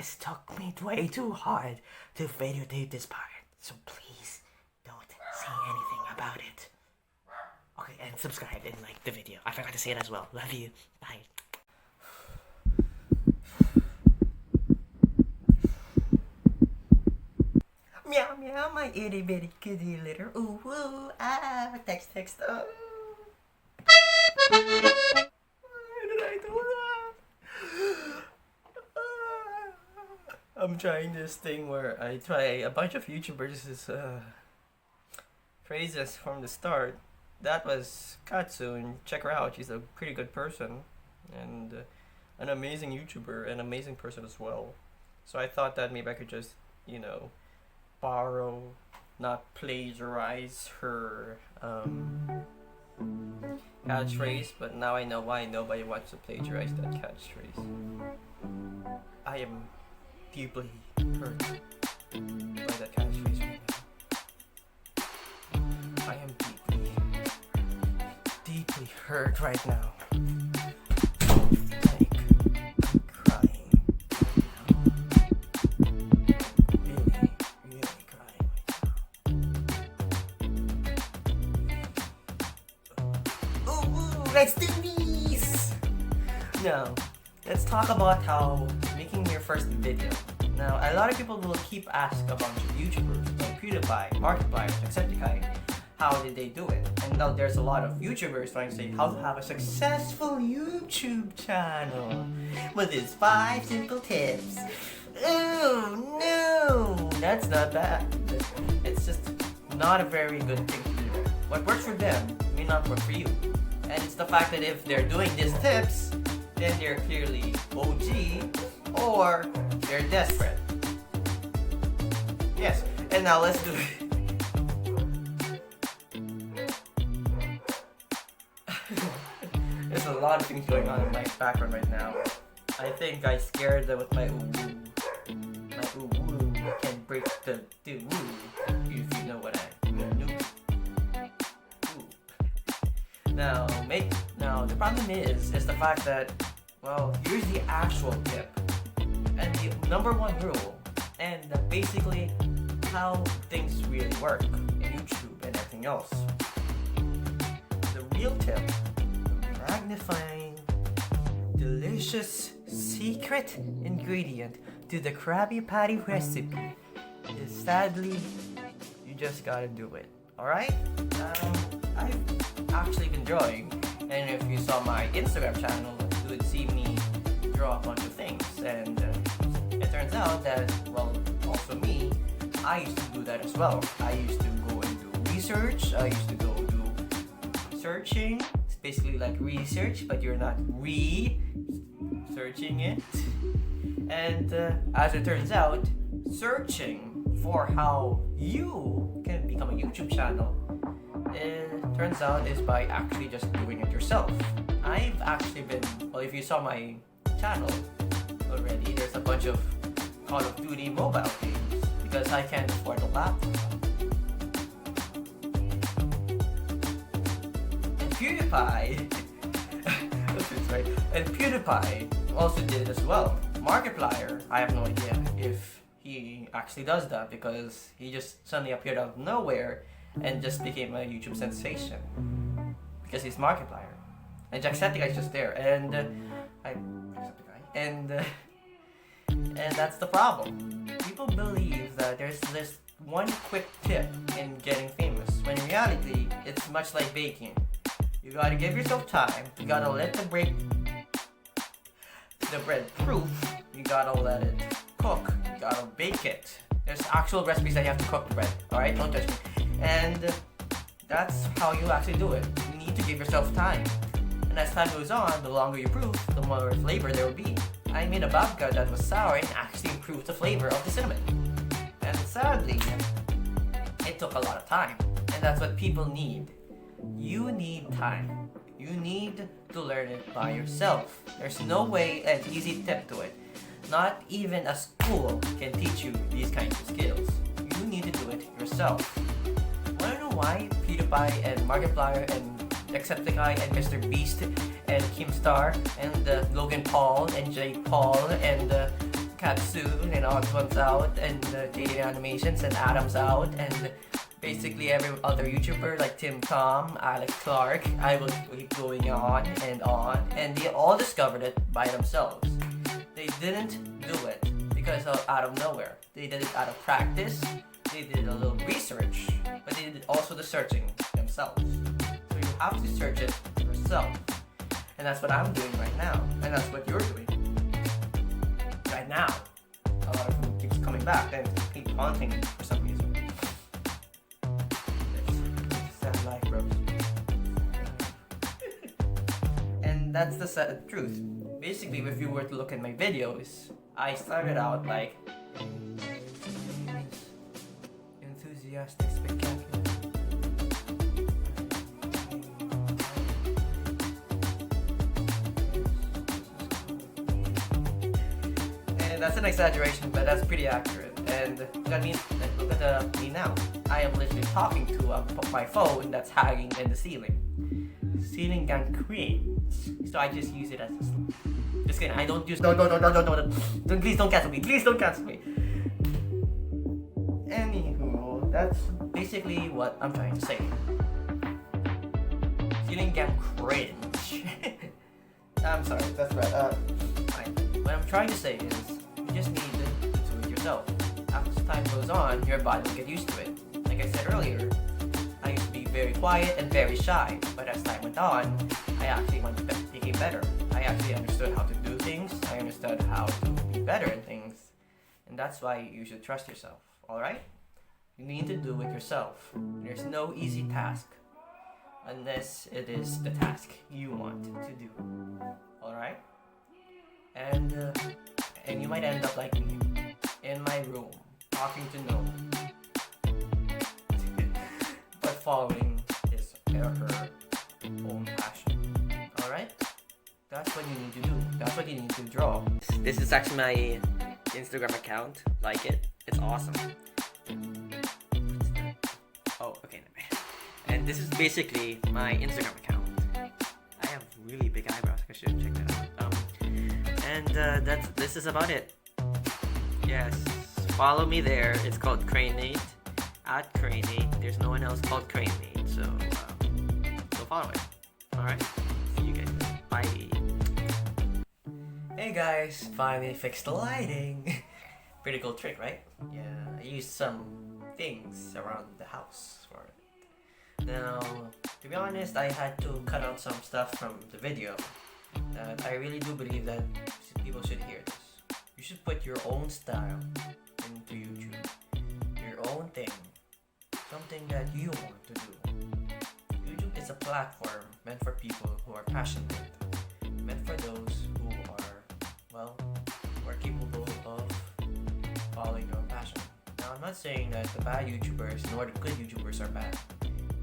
this took me way too hard to videotape this part, so please don't say anything about it. Okay, and subscribe and like the video. I forgot to say it as well. Love you. Bye. Meow meow, my itty bitty kitty litter. Ooh ooh ah, text. Oh. Why did I do that? I'm trying this thing where I try a bunch of YouTubers' phrases from the start. That was Katsu, and check her out. She's a pretty good person and an amazing YouTuber, an amazing person as well. So I thought that maybe I could just, borrow, not plagiarize her catchphrase, but now I know why nobody wants to plagiarize that catchphrase. I am deeply hurt by that catchphrase right now. I am deeply hurt right now. Like, I'm crying right now. Really crying right now. Ooh, let's do this! Now, let's talk about how making your first video. Now, a lot of people will keep asking a bunch of YouTubers like PewDiePie, Markiplier, Jacksepticeye, how did they do it? And now there's a lot of YouTubers trying to say how to have a successful YouTube channel with these 5 simple tips. Oh no, that's not bad. It's just not a very good thing to do. What works for them may not work for you. And it's the fact that if they're doing these tips, then they're clearly OG or they're desperate. Yes, and now let's do it. There's a lot of things going on in my background right now. I think I scared them with my ooh-woo. My ooh-woo can break the woo, if you know what I mean. Now the problem is the fact that, well, here's the actual tip. And the number one rule, and basically how things really work in YouTube and everything else. The real tip, magnifying, delicious secret ingredient to the Krabby Patty recipe is sadly, you just gotta do it. Alright? I've actually been drawing, and if you saw my Instagram channel, you would see me draw a bunch of things, and it turns out that, well, also me, I used to do that as well. I used to go and do research, I used to go do searching. It's basically like research, but you're not researching it. And as it turns out, searching for how you can become a YouTube channel, it turns out is by actually just doing it yourself. I've actually been, well, if you saw my channel already, there's a bunch of Call of Duty mobile games because I can't afford a laptop. And PewDiePie, right? And PewDiePie also did it as well. Markiplier, I have no idea if he actually does that because he just suddenly appeared out of nowhere and just became a YouTube sensation because he's Markiplier. And Jacksepticeye is just there, and and that's the problem. People believe that there's this one quick tip in getting famous, when in reality, it's much like baking. You gotta give yourself time. You gotta let the bread proof. You gotta let it cook. You gotta bake it. There's actual recipes that you have to cook the bread. Alright, don't touch me. And that's how you actually do it. You need to give yourself time. And as time goes on, the longer you proof, the more flavor there will be. I made a babka that was sour and actually improved the flavor of the cinnamon. And sadly, it took a lot of time. And that's what people need. You need time. You need to learn it by yourself. There's no way, an easy tip to it. Not even a school can teach you these kinds of skills. You need to do it yourself. Wanna know why PewDiePie and Markiplier and Jacksepticeye and Mr. Beast and Kim Star and Logan Paul and Jake Paul and Katsun and Antoine's out, and JD Animations and Adam's out, and basically every other YouTuber like Tim Tom, Alex Clark. I will keep going on, and they all discovered it by themselves. They didn't do it because of out of nowhere. They did it out of practice. They did a little research, but they did also the searching themselves. So you have to search it yourself, and that's what I'm doing right now, and that's what you're doing right now. A lot of them keeps coming back and keep haunting me for some reason. Sad life, bro. And that's the sad truth. Basically, if you were to look at my videos, I started out like enthusiastic, spectacular. And that's an exaggeration, but that's pretty accurate. And look at me, me now. I am literally talking to my phone that's hanging in the ceiling. Ceiling can cringe, so I just use it as a just kidding. I don't use no. Please don't cancel me. Please don't cancel me. Anywho, that's basically what I'm trying to say. Ceiling can cringe. I'm sorry. That's right. Fine. What I'm trying to say is, you just need to do it yourself. As time goes on, your body will get used to it. Like I said earlier, I used to be very quiet and very shy, but as time went on, I actually became better. I actually understood how to do things. I understood how to be better in things, and that's why you should trust yourself. All right? You need to do it yourself. There's no easy task unless it is the task you want to do. All right? And you might end up like me in my room talking to no one, but following his or her own passion. Alright? That's what you need to do. That's what you need to draw. This is actually my Instagram account. Like it. It's awesome. Oh, okay. And this is basically my Instagram account. I have really big eyebrows. I should check that out. This is about it. Yes, follow me there. It's called Cranate, at Cranate. There's no one else called Cranate, so follow it. All right, see you guys. Bye. Hey guys, finally fixed the lighting. Pretty cool trick, right? Yeah, I used some things around the house for it. Now, to be honest, I had to cut out some stuff from the video. I really do believe that people should hear this. You should put your own style into YouTube. Your own thing. Something that you want to do. YouTube is a platform meant for people who are passionate. Meant for those who are capable of following your own passion. Now, I'm not saying that the bad YouTubers nor the good YouTubers are bad.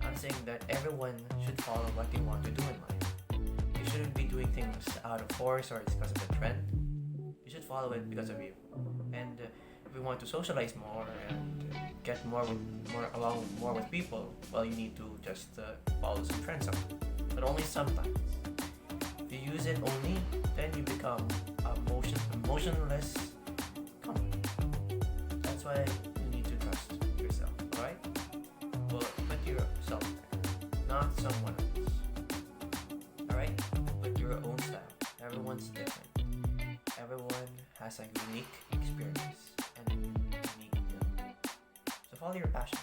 I'm saying that everyone should follow what they want to do in life. You shouldn't be doing things out of force or it's because of the trend. You should follow it because of you. And if you want to socialize more and get along with people, well, you need to just follow some trends up. But only sometimes. If you use it only, then you become emotionless company. That's why you need to trust yourself, alright? Well, put yourself there, not someone else. Alright? Put your own style. Everyone's different. Everyone has a unique experience and a unique ability. So follow your passion.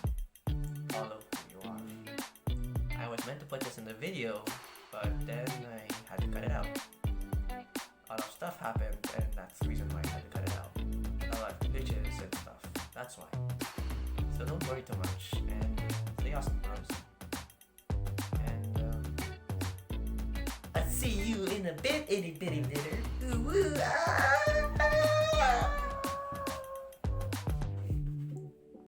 Follow who you are. I was meant to put this in the video, but then I had to cut it out. A lot of stuff happened, and that's the reason why I had to cut it out. A lot of glitches and stuff. That's why. So don't worry too much, and stay awesome, bros. And I'll see you in a bit, itty bitty litter. Ooh, ooh, ah, ah.